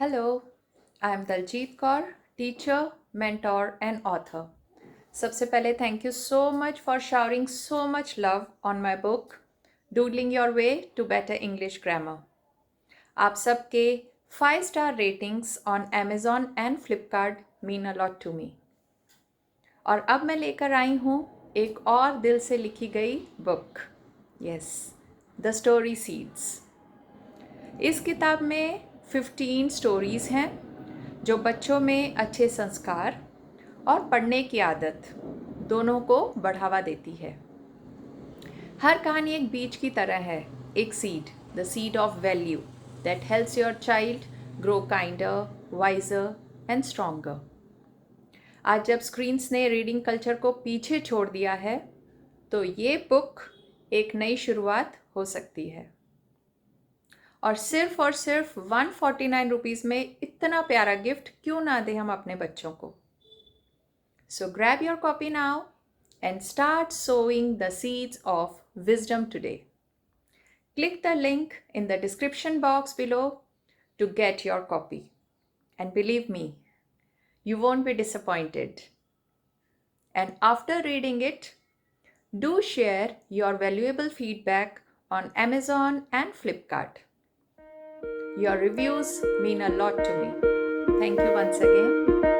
Hello, I am Daljeet Kaur, teacher, mentor, and author. सबसे पहले thank you so much for showering so much love on my book, Doodling Your Way to Better English Grammar. आप सबके 5-star ratings on Amazon and Flipkart mean a lot to me. और अब मैं लेकर आई हूँ एक और दिल से लिखी गई book. Yes, The Story Seeds. इस किताब में 15 स्टोरीज़ हैं जो बच्चों में अच्छे संस्कार और पढ़ने की आदत दोनों को बढ़ावा देती है. हर कहानी एक बीज की तरह है, एक seed, the seed of value that helps your child grow kinder, wiser and stronger. आज जब स्क्रीन्स ने रीडिंग कल्चर को पीछे छोड़ दिया है, तो ये बुक एक नई शुरुआत हो सकती है. और सिर्फ 149 रुपीज़ में इतना प्यारा गिफ्ट क्यों ना दें हम अपने बच्चों को. So grab your copy now and start sowing the seeds of wisdom today. Click the link in the description box below to get your copy. And believe me, you won't be disappointed. And after reading it, do share your valuable feedback on Amazon and Flipkart. Your reviews mean a lot to me. Thank you once again.